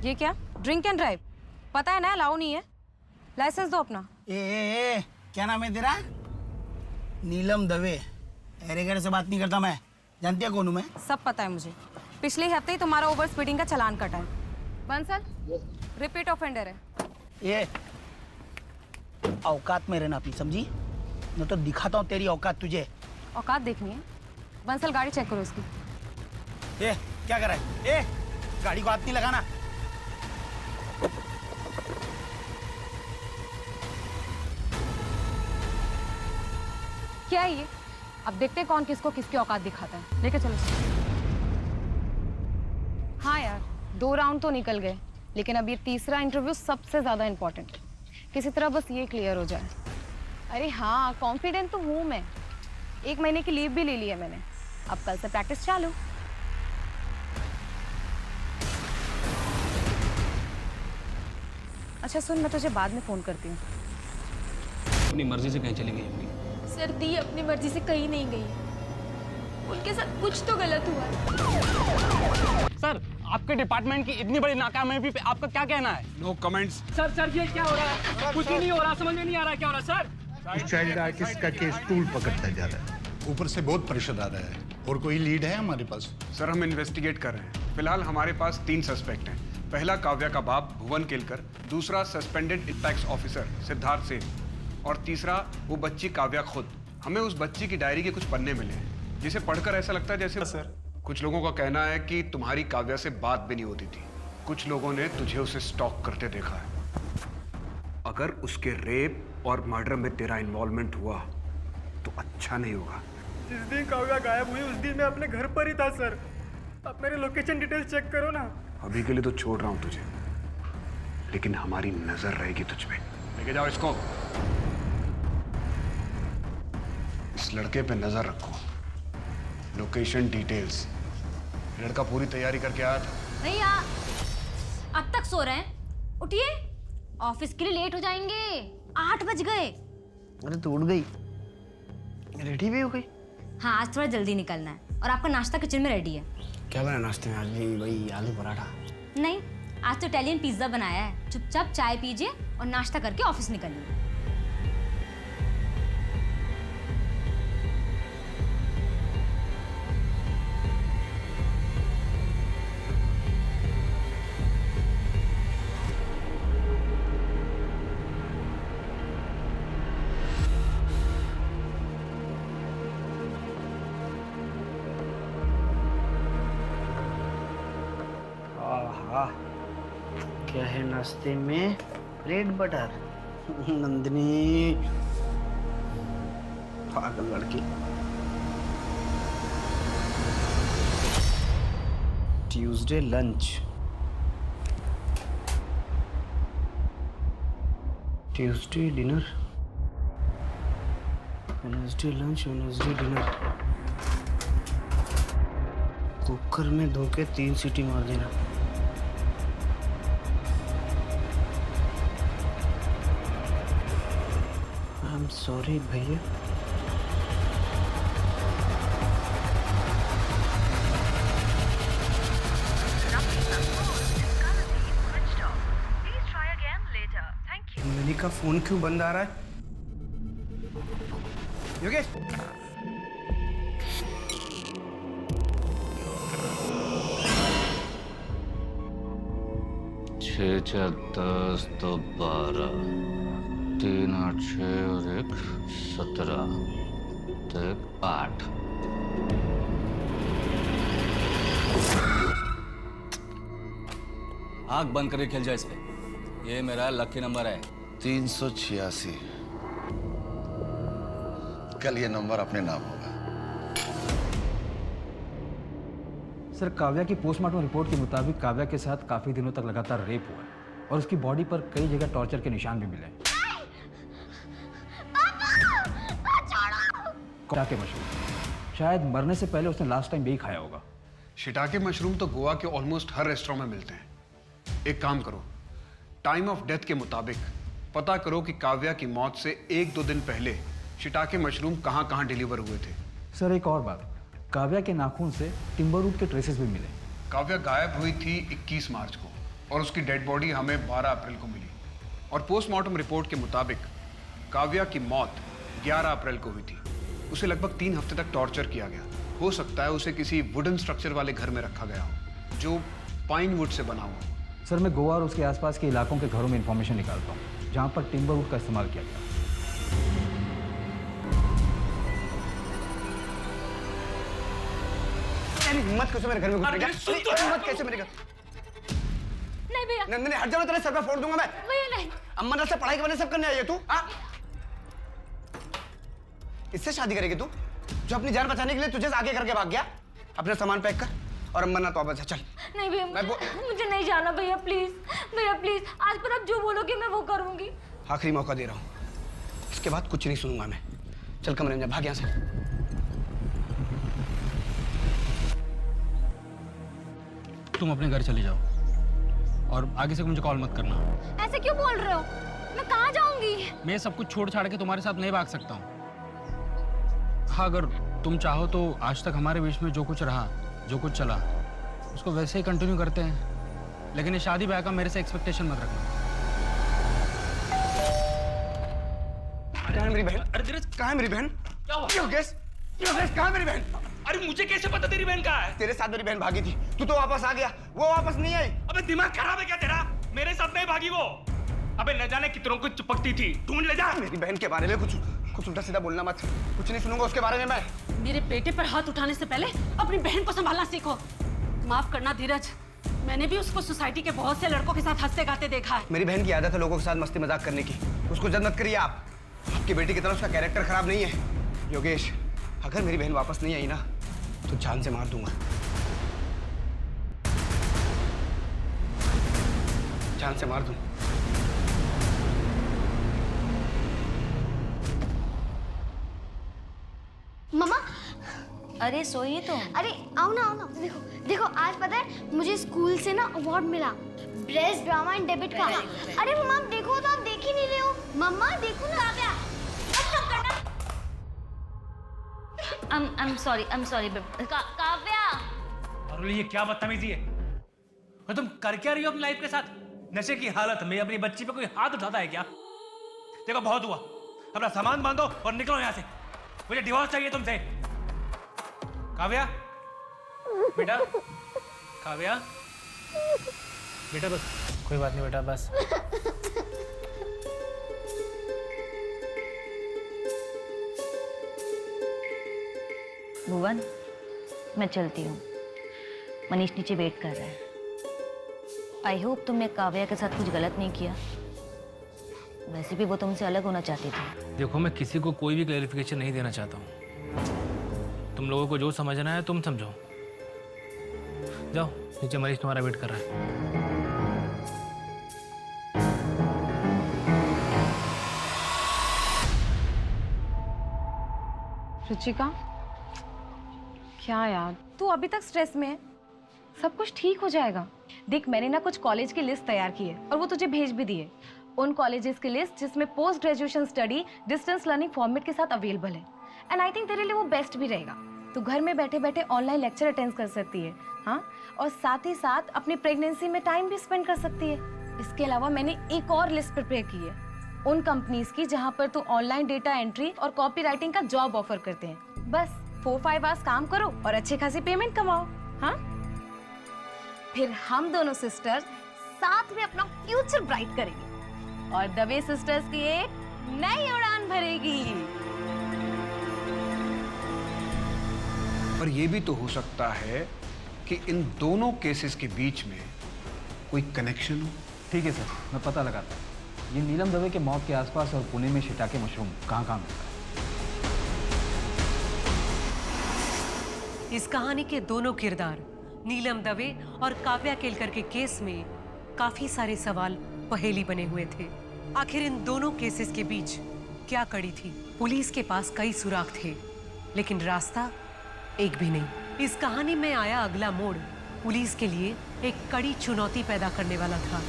ये क्या? Drink and drive? पता है ना अलाउ नहीं है। लाइसेंस दो अपना। ए, क्या नाम है तेरा? नीलम दवे। अरे घर से बात नहीं करता मैं। जानती है कौन हूँ मैं? सब पता है मुझे। पिछले हफ्ते ही तुम्हारा ओवर स्पीडिंग का चालान कटा है। बंसल रिपीट ऑफेंडर है। ये औकात में रहना अपनी, समझी? मैं तो दिखाता हूँ तेरी औकात तुझे। औकात देखनी है? बंसल गाड़ी चेक करो इसकी। ये क्या कर रहा है? ए, गाड़ी को हाथ नहीं लगाना। क्या है ये? अब देखते हैं कौन किसको किसकी औकात दिखाता है। लेके चलो। हाँ यार, 2 राउंड तो निकल गए, लेकिन अब ये तीसरा इंटरव्यू सबसे ज्यादा इम्पोर्टेंट। किसी तरह बस ये क्लियर हो जाए। अरे हाँ, कॉन्फिडेंट तो हूँ मैं। 1 महीने की लीव भी ले ली है मैंने। अब कल से प्रैक्टिस चालू। अच्छा सुन, मैं तुझे बाद में फोन करती हूँ। अपनी मर्जी से कहीं चली गई होंगी। सर दी अपनी मर्जी से कहीं नहीं गई। उनके साथ कुछ तो गलत हुआ है। सर, आपके डिपार्टमेंट की इतनी बड़ी नाकामयाबी पे आपका क्या कहना है? No comments. सर ये क्या हो रहा है? कुछ भी नहीं हो रहा, समझ में नहीं आ रहा क्या हो रहा है सर। उस चाइल्ड आर्टिस्ट का केस टूल पकड़ता जा रहा है। ऊपर से बहुत प्रेशर आ रहा है। और कोई लीड है हमारे पास? सर हम इन्वेस्टिगेट कर रहे हैं। फिलहाल हमारे पास 3 सस्पेक्ट हैं। पहला काव्या का बाप भुवन केलकर, दूसरा suspended tax officer Siddharth Sen और तीसरा वो बच्ची काव्या खुद। हमें उस बच्ची की डायरी के कुछ पन्ने मिले हैं जिसे पढ़कर ऐसा लगता है जैसे सर कुछ लोगों का कहना है कि तुम्हारी काव्या से बात भी नहीं होती थी। कुछ लोगों ने तुझे उसे स्टॉक करते देखा है। अगर उसके रेप और मर्डर में तेरा इन्वॉल्वमेंट हुआ तो अच्छा नहीं होगा। जिस दिन काव्या गायब हुई उस दिन मैं अपने घर पर ही था सर। आप मेरे लोकेशन डिटेल्स चेक करो ना। अभी के लिए तो छोड़ रहा हूं तुझे, लेकिन हमारी नजर रहेगी तुझ पे। लेके जाओ इसको। इस लड़के पे नजर रखो। Location details. लड़का पूरी तैयारी करके आया था। नहीं यार, अब तक सो रहे हैं। उठिए, ऑफिस के लिए लेट हो जाएंगे। 8 बज गए। अरे तो उठ गई, रेडी भी हो गई? हाँ, आज थोड़ा जल्दी निकलना है और आपका नाश्ता किचन में रेडी है। क्या बना नाश्ते में आज? भी वही आलू पराठा? नहीं, आज तो इटालियन पिज्जा बनाया है। चुपचाप चाय पीजिए और नाश्ता करके ऑफिस निकलिए। क्या है नाश्ते में? Bread butter. नंदिनी पागल लड़की। Tuesday lunch, Tuesday dinner, Wednesday lunch, Wednesday dinner. Cooker में धो के 3 सीटी मार देना। सॉरी भैया। मेरी का फोन क्यों बंद आ रहा है? योगेश, 6 4 10 तो 12, 3 8 6 और 1 17 तो 1 8। आंख बंद करके खेल जा इस पे। ये मेरा लकी नंबर है। 386। कल ये नंबर अपने नाम होगा। सर, काव्या की पोस्टमार्टम रिपोर्ट के मुताबिक काव्या के साथ काफी दिनों तक लगातार रेप हुआ है और उसकी बॉडी पर कई जगह टॉर्चर के निशान भी मिले। शिटाके मशरूम, शायद मरने से पहले उसने लास्ट टाइम यही खाया होगा। शिटाके मशरूम तो गोवा के ऑलमोस्ट हर रेस्टोरेंट में मिलते हैं। एक काम करो, टाइम ऑफ डेथ के मुताबिक पता करो कि काव्या की मौत से 1-2 दिन पहले शिटाके मशरूम कहां कहां डिलीवर हुए थे। सर, एक और बात, काव्या के नाखून से टिम्बर रूट के ट्रेसेस भी मिले। काव्या गायब हुई थी 21 मार्च को और उसकी डेड बॉडी हमें 12 अप्रैल को मिली। और पोस्टमार्टम रिपोर्ट के मुताबिक काव्या की मौत 11 अप्रैल को हुई थी। उसे लगभग 3 हफ्ते तक टॉर्चर किया गया। हो सकता है उसे किसी वुडन स्ट्रक्चर वाले घर में रखा गया हो जो पाइन वुड से बना हुआ हो। सर, मैं गोवा और उसके आसपास के इलाकों के घरों में इंफॉर्मेशन निकालता हूँ जहाँ पर टिम्बर वुड का इस्तेमाल किया गया। हिम्मत कैसे मेरे घर में घुस गया? हिम्मत कैसे मेरे घर? नहीं भैया, नंदिनी हट जाओ, तेरे सर पे फोड़ दूंगा मैं। भैया नहीं। अम्मा से पढ़ाई के बने सब करने आई है तू? इससे शादी करेगी तू जो अपनी जान बचाने के लिए तुझे आगे करके भाग गया? अपना सामान पैक कर और अम्मा तो वापस चल। नहीं भैया, मुझे नहीं जाना भैया, प्लीज भैया प्लीज। आज पर आप जो बोलोगे मैं वो करूंगी। आखिरी मौका दे रहा हूँ, इसके बाद कुछ नहीं सुनूंगा मैं। चल कमरे में भाग यहाँ से। तुम अपने घर चले जाओ और आगे से मुझे कॉल मत करना। ऐसे क्यों बोल रहे हो? मैं कहाँ जाऊंगी? मैं सब कुछ छोड़ छाड़ के तुम्हारे साथ नहीं भाग सकता हूँ। हाँ, अगर तुम चाहो तो आज तक हमारे बीच में जो कुछ रहा, जो कुछ चला, उसको वैसे ही कंटिन्यू करते हैं। लेकिन ये शादी ब्याह का मेरे से एक्सपेक्टेशन मत रखना। कहाँ है मेरी बहन? अरे धीरज, कहाँ है मेरी बहन? क्या हुआ? योगेश, कहाँ है मेरी बहन? अरे मुझे कैसे पता तेरी बहन कहाँ है? तेरे साथ मेरी बहन भागी थी, तू तो वापस आ गया, वो वापस नहीं आई। अबे दिमाग खराब है क्या तेरा? मेरे साथ नहीं भागी वो। अबे न जाने कितनों को चिपकती थी। ढूंढ ले जा। मेरी बहन के बारे में कुछ उल्टा सीधा बोलना मत, कुछ नहीं सुनूंगा उसके बारे में मैं। मेरे बेटे पर हाथ उठाने से पहले अपनी बहन को संभालना सीखो। माफ करना धीरज, मैंने भी उसको सोसाइटी के बहुत से लड़कों के साथ हंसते गाते देखा है। मेरी बहन की आदत है लोगों के साथ मस्ती मजाक करने की, उसको जज मत करिए आप। आपकी बेटी की तरह उसका कैरेक्टर खराब नहीं है। योगेश, अगर मेरी बहन वापस नहीं आई ना तो जान से मार दूंगा, जान से मार दूं। मम्मा, अरे सोइए तो। अरे आओ ना देखो देखो, आज पता है मुझे स्कूल से ना अवार्ड मिला, बेस्ट ड्रामा एंड डेब्यूट का। अरे मम्मा आप देखो तो, आप देख ही नहीं रहे हो। मम्मा देखो ना। I'm sorry Kavya. अरे ये क्या बदतमीजी है? और तुम कर क्या रही हो अपनी लाइफ के साथ? नशे की हालत में अपनी बच्ची पे कोई हाथ उठाता है क्या? देखो बहुत हुआ, अपना सामान बांधो और निकलो यहाँ से। मुझे डिवोर्स चाहिए तुमसे। काव्या, बेटा, काव्या, बेटा बस, कोई बात नहीं बेटा, बस। भुवन, मैं चलती हूँ। मनीष नीचे वेट कर रहा है। आई होप तुमने काव्या के साथ कुछ गलत नहीं किया। वैसे भी वो तुमसे अलग होना चाहती थी। देखो, मैं किसी को कोई भी क्लैरिफिकेशन नहीं देना चाहता हूँ। तुम लोगों को जो समझना है तुम समझो। जाओ नीचे, मरीज तुम्हारा वेट कर रहा है। रुचिका, क्या यार, तू अभी तक स्ट्रेस में है? सब कुछ ठीक हो जाएगा। देख, मैंने ना कुछ कॉलेज की लिस्ट तैयार की है और वो तुझे भेज भी दी है। उन कॉलेजेस की लिस्ट जिसमें post graduation study distance learning format के साथ अवेलेबल है। एंड आई थिंक तेरे लिए वो बेस्ट भी रहेगा। तू घर में बैठे बैठे ऑनलाइन लेक्चर अटेंड कर सकती है, हाँ, और साथ ही साथ अपनी प्रेगनेंसी में टाइम भी स्पेंड कर सकती है। इसके अलावा मैंने एक और लिस्ट प्रिपेयर की है उन कंपनीज की जहाँ पर तू ऑनलाइन डेटा एंट्री और कॉपी राइटिंग का जॉब ऑफर करते हैं। बस 4-5 आवर्स काम करो और अच्छी खासी पेमेंट कमाओ, हाँ? फिर हम दोनों सिस्टर्स साथ में अपना फ्यूचर ब्राइट करेंगे और दवे सिस्टर्स की एक नई उड़ान भरेगी। पर यह भी तो हो सकता है कि इन दोनों केसेस के बीच में कोई कनेक्शन हो। ठीक है सर, मैं पता लगाता हूँ। ये नीलम दवे के मौत के आसपास और पुणे में शिटाके मशरूम कहाँ मिलता है। इस कहानी के दोनों किरदार नीलम दवे और काव्या केलकर के केस में काफी सारे सवाल पहेली बने हुए थे। आखिर इन दोनों केसेस के बीच क्या कड़ी थी? पुलिस के पास कई सुराग थे लेकिन रास्ता एक भी नहीं। इस कहानी में आया अगला मोड़ पुलिस के लिए एक कड़ी चुनौती पैदा करने वाला था।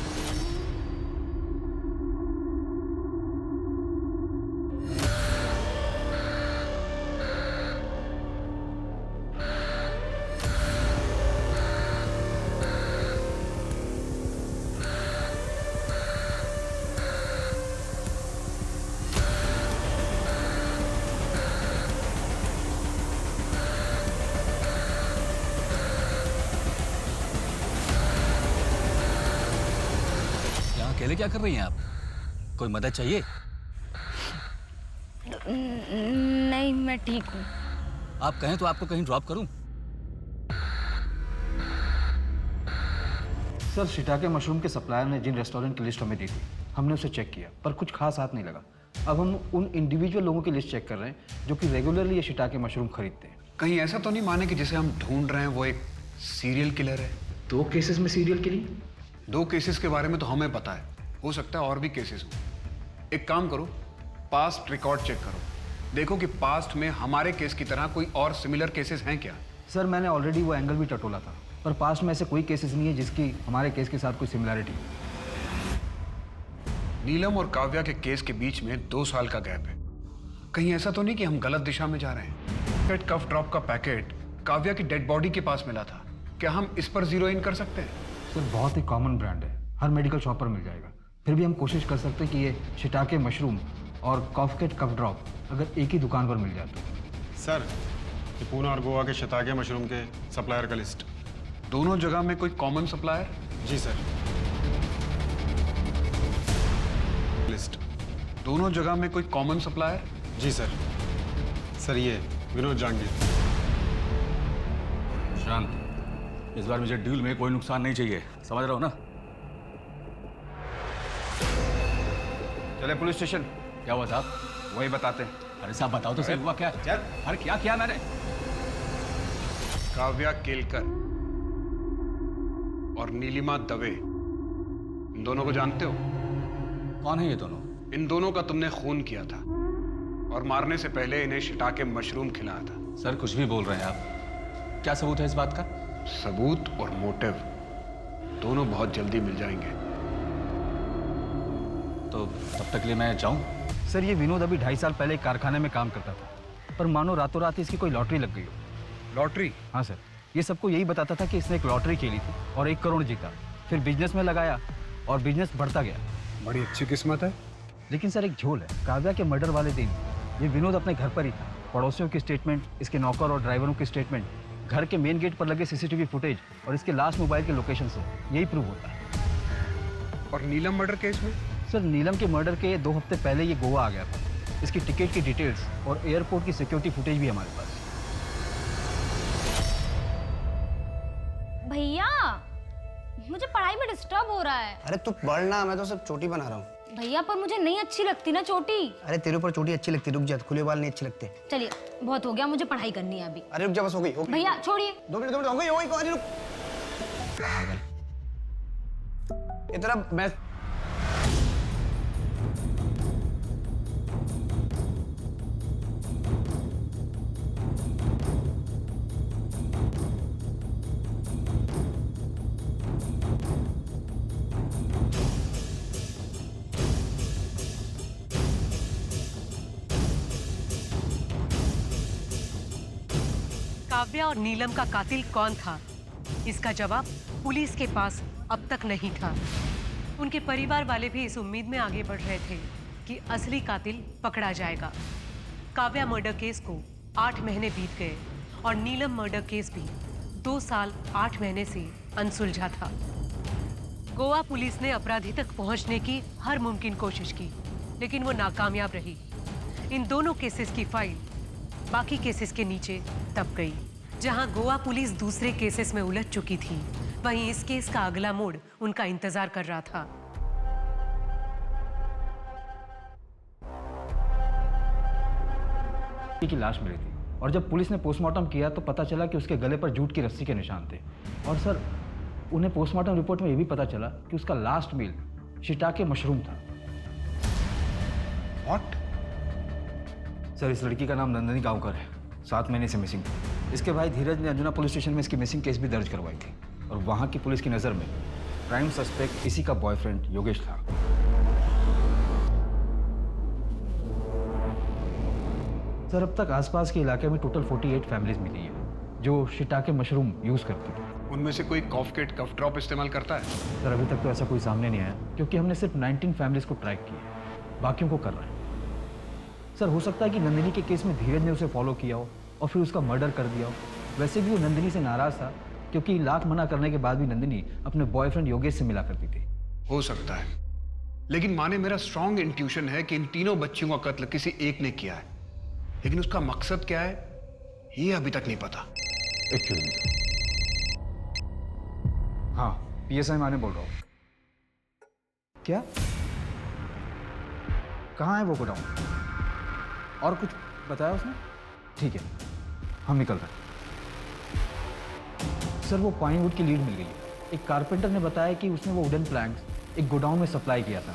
अकेले क्या कर रही हैं आप? कोई मदद चाहिए? नहीं, मैं ठीक हूँ। आप कहें तो आपको कहीं ड्रॉप करूं? सर, शिटाके मशरूम के सप्लायर ने जिन रेस्टोरेंट की लिस्ट हमें दी थी, हमने उसे चेक किया, पर कुछ खास हाथ नहीं लगा। अब हम उन इंडिविजुअल लोगों की लिस्ट चेक कर रहे हैं जो कि रेगुलरली ये शिटाके मशरूम खरीदते हैं। कहीं ऐसा तो नहीं माने कि जिसे हम ढूंढ रहे हैं वो एक सीरियल किलर है? 2 केसेस में सीरियल किलिंग? 2 केसेस के बारे में तो हमें पता है, हो सकता है और भी केसेस हो। एक काम करो, पास्ट रिकॉर्ड चेक करो, देखो कि पास्ट में हमारे केस की तरह कोई और सिमिलर केसेस हैं क्या। सर, मैंने ऑलरेडी वो एंगल भी टटोला था, पर पास्ट में ऐसे कोई केसेस नहीं है जिसकी हमारे केस के साथ कोई सिमिलैरिटी हो। नीलम और काव्या के केस के बीच में 2 साल का गैप है। कहीं ऐसा तो नहीं कि हम गलत दिशा में जा रहे हैं? पेट कफ ड्रॉप का पैकेट काव्या की डेड बॉडी के पास मिला था, क्या हम इस पर जीरो इन कर सकते हैं? सर, बहुत ही कॉमन ब्रांड है, हर मेडिकल शॉप पर मिल जाएगा। फिर भी हम कोशिश कर सकते हैं कि ये शिटाके मशरूम और कॉफकेट कफ ड्रॉप अगर एक ही दुकान पर मिल जाए तो। सर, ये पूना और गोवा के शिटाके मशरूम के सप्लायर का लिस्ट। दोनों जगह में कोई कॉमन सप्लायर? जी सर। लिस्ट। दोनों जगह में कोई कॉमन सप्लायर? जी सर। सर, ये विनोद जहांगीर। शांत, इस बार मुझे डील में कोई नुकसान नहीं चाहिए, समझ रहे हो ना? चले पुलिस स्टेशन। क्या हुआ साहब? वही बताते हैं। अरे साहब बताओ तो सही, हुआ क्या? चल। अरे क्या किया मैंने? काव्या केलकर और नीलिमा दवे, इन दोनों को जानते हो? कौन है ये दोनों? इन दोनों का तुमने खून किया था और मारने से पहले इन्हें शिटाके मशरूम खिलाया था। सर, कुछ भी बोल रहे हैं आप। क्या सबूत है इस बात का? सबूत और मोटिव दोनों बहुत जल्दी मिल जाएंगे। तो तब तक के लिए मैं जाऊं? सर, ये विनोद अभी 2.5 साल पहले एक कारखाने में काम करता था, पर मानो रातों रात इसकी कोई लॉटरी लग गई हो। लॉटरी? हाँ सर, ये सबको यही बताता था कि इसने एक लॉटरी खेली थी और 1 करोड़ जीता। फिर बिजनेस में लगाया और बिजनेस बढ़ता गया। बड़ी अच्छी किस्मत है। लेकिन सर, एक झोल है। काव्या के मर्डर वाले दिन ये विनोद अपने घर पर ही था। पड़ोसियों की स्टेटमेंट, इसके नौकर और ड्राइवरों की स्टेटमेंट, घर के मेन गेट पर लगे सीसीटीवी फुटेज और इसके लास्ट मोबाइल के लोकेशन से यही प्रूव होता है। और नीलम मर्डर केस में? सर, नीलम के मर्डर के 2 हफ्ते पहले ये गोवा आ गया था। इसकी टिकट की डिटेल्स और एयरपोर्ट की सिक्योरिटी फुटेज भी हमारे पास। भैया, मुझे पढ़ाई में डिस्टर्ब हो रहा है। अरे तू पढ़ना, मैं तो सिर्फ चोटी बना रहा हूँ। भैया, पर मुझे नहीं अच्छी लगती ना चोटी। अरे तेरे ऊपर चोटी अच्छी लगती, रुक जा, खुले बाल नहीं अच्छे लगते। चलिए, बहुत हो गया, मुझे पढ़ाई करनी है अभी। अरे रुक जा, बस हो गई। भैया छोड़िए। 2 मिनट हो गई, अरे रुक। इतना मैं काव्या और नीलम का कातिल कौन था, इसका जवाब पुलिस के पास अब तक नहीं था। उनके परिवार वाले भी इस उम्मीद में आगे बढ़ रहे थे कि असली कातिल पकड़ा जाएगा। काव्या मर्डर केस को 8 महीने बीत गए और नीलम मर्डर केस भी 2 साल 8 महीने से अनसुलझा था। गोवा पुलिस ने अपराधी तक पहुंचने की हर मुमकिन कोशिश की, लेकिन वो नाकामयाब रही। इन दोनों केसेस की फाइल बाकी केसेस के नीचे दब गई। जहां गोवा पुलिस दूसरे केसेस में उलझ चुकी थी, वहीं इस केस का अगला मोड़ उनका इंतजार कर रहा था। की लाश मिली थी और जब पुलिस ने पोस्टमार्टम किया तो पता चला कि उसके गले पर जूट की रस्सी के निशान थे। और सर, उन्हें पोस्टमार्टम रिपोर्ट में यह भी पता चला कि उसका लास्ट मील शिटाके मशरूम था। What? सर, इस लड़की का नाम नंदिनी गांवकर है, 7 महीने से मिसिंग थी। इसके भाई धीरज ने अंजुना पुलिस स्टेशन में इसकी मिसिंग केस भी दर्ज करवाई थी और वहाँ की पुलिस की नज़र में प्राइम सस्पेक्ट इसी का बॉयफ्रेंड योगेश था। सर, अब तक आसपास के इलाके में टोटल 48 फैमिलीज मिली हैं जो शिटाके मशरूम यूज़ करती थी। उनमें से कोई कॉफकेट कफ ड्रॉप इस्तेमाल करता है? सर, अभी तक तो ऐसा कोई सामने नहीं आया क्योंकि हमने सिर्फ 19 फैमिलीज को ट्रैक किया, बाकियों को कर रहे हैं। सर, हो सकता है कि नंदिनी के केस में धीरज ने उसे फॉलो किया हो और फिर उसका मर्डर कर दिया हो। वैसे भी वो नंदिनी से नाराज था क्योंकि लाख मना करने के बाद भी नंदिनी अपने बॉयफ्रेंड योगेश से मिला करती थी। हो सकता है, लेकिन माँ ने मेरा स्ट्रॉन्ग इंट्यूशन है कि इन तीनों बच्चियों का कत्ल किसी एक ने किया है, लेकिन उसका मकसद क्या है ये अभी तक नहीं पता। हाँ पीएसआई माने बोल रहा हूँ। क्या? कहाँ है वो गोडाउन? और कुछ बताया उसने? ठीक है, हम निकल रहे हैं। सर वो पाइनवुड की लीड मिल गई है। एक कारपेंटर ने बताया कि उसने वो वुडन प्लैंक्स एक गोडाउन में सप्लाई किया था।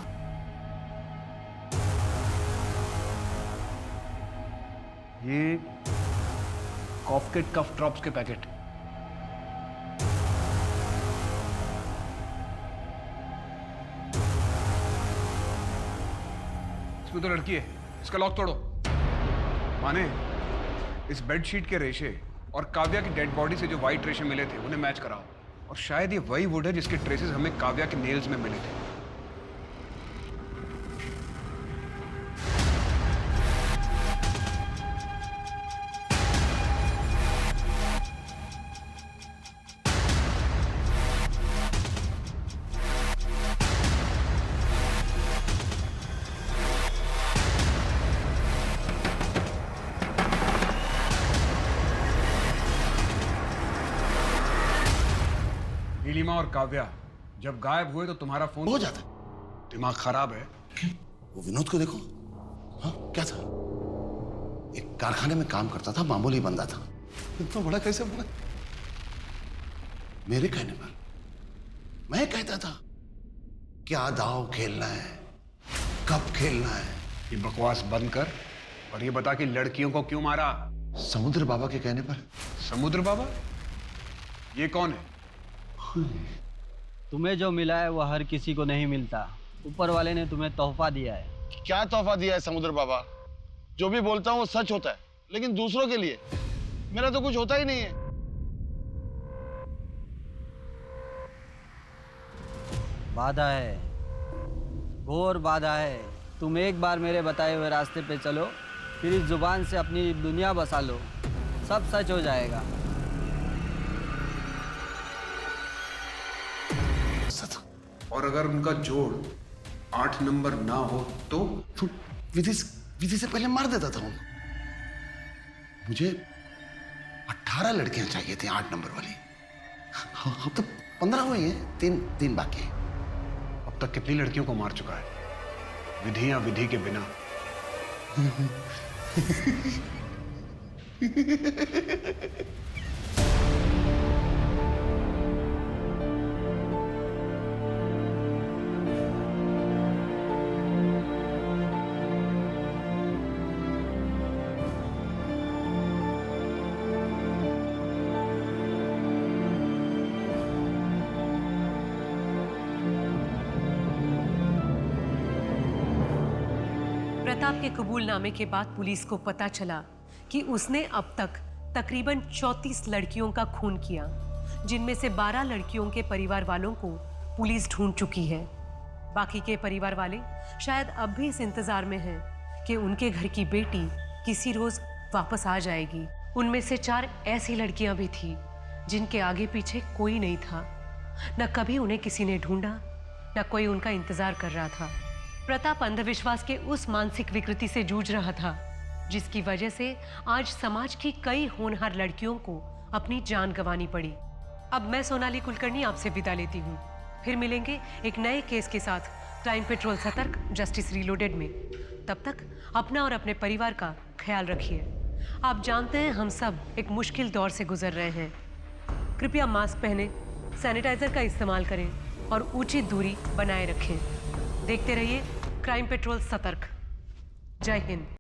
ये कॉफकेट कफ ड्रॉप्स के पैकेट। इसमें तो लड़की है, इसका लॉक तोड़ो। माने इस बेडशीट के रेशे और काव्या की डेड बॉडी से जो वाइट रेशे मिले थे उन्हें मैच कराओ, और शायद ये वही वुड है जिसके ट्रेसेस हमें काव्या के नेल्स में मिले थे। नीलिमा और काव्या जब गायब हुए तो तुम्हारा फोन हो जाता। दिमाग खराब है। वो विनोद को देखो। हाँ क्या था? एक कारखाने में काम करता था, मामूली बंदा था, इतना बड़ा कैसे बना? मेरे कहने पर मैं कहता था क्या दाव खेलना है, कब खेलना है। ये बकवास बंद कर और ये बता कि लड़कियों को क्यों मारा। समुद्र बाबा के कहने पर। समुद्र बाबा? ये कौन है? तुम्हें जो मिला है वो हर किसी को नहीं मिलता। ऊपर वाले ने तुम्हें तोहफा दिया है। क्या तोहफा दिया है समुद्र बाबा? जो भी बोलता हूँ वो सच होता है, लेकिन दूसरों के लिए मेरा तो कुछ होता ही नहीं है। बाधा है, घोर बाधा है। तुम एक बार मेरे बताए हुए रास्ते पे चलो, फिर इस जुबान से अपनी दुनिया बसा लो, सब सच हो जाएगा। और अगर उनका जोड़ 8 नंबर ना हो तो विधि से पहले मार देता था उनको। मुझे 18 लड़कियां चाहिए थी 8 नंबर वाली। अब तो 15 हुई हैं, तीन बाकी हैं। अब तक कितनी लड़कियों को मार चुका है विधि या विधि के बिना? प्रताप के कबूलनामे के बाद पुलिस को पता चला कि उसने अब तक तकरीबन 34 लड़कियों का खून किया, जिनमें से 12 लड़कियों के परिवार वालों को पुलिस ढूंढ चुकी है। बाकी के परिवार वाले शायद अब भी इस इंतजार में हैं कि उनके घर की बेटी किसी रोज वापस आ जाएगी। उनमें से 4 ऐसी लड़कियां भी थी जिनके आगे पीछे कोई नहीं था, न कभी उन्हें किसी ने ढूंढा, न कोई उनका इंतजार कर रहा था। प्रताप अंधविश्वास के उस मानसिक विकृति से जूझ रहा था जिसकी वजह से आज समाज की कई होनहार लड़कियों को अपनी जान गंवानी पड़ी। अब मैं सोनाली कुलकर्णी आपसे विदा लेती हूँ। फिर मिलेंगे एक नए केस के साथ क्राइम पेट्रोल सतर्क जस्टिस रीलोडेड में। तब तक अपना और अपने परिवार का ख्याल रखिए। आप जानते हैं हम सब एक मुश्किल दौर से गुजर रहे हैं। कृपया मास्क पहने, सैनिटाइजर का इस्तेमाल करें और उचित दूरी बनाए रखें। देखते रहिए क्राइम पेट्रोल सतर्क। जय हिंद।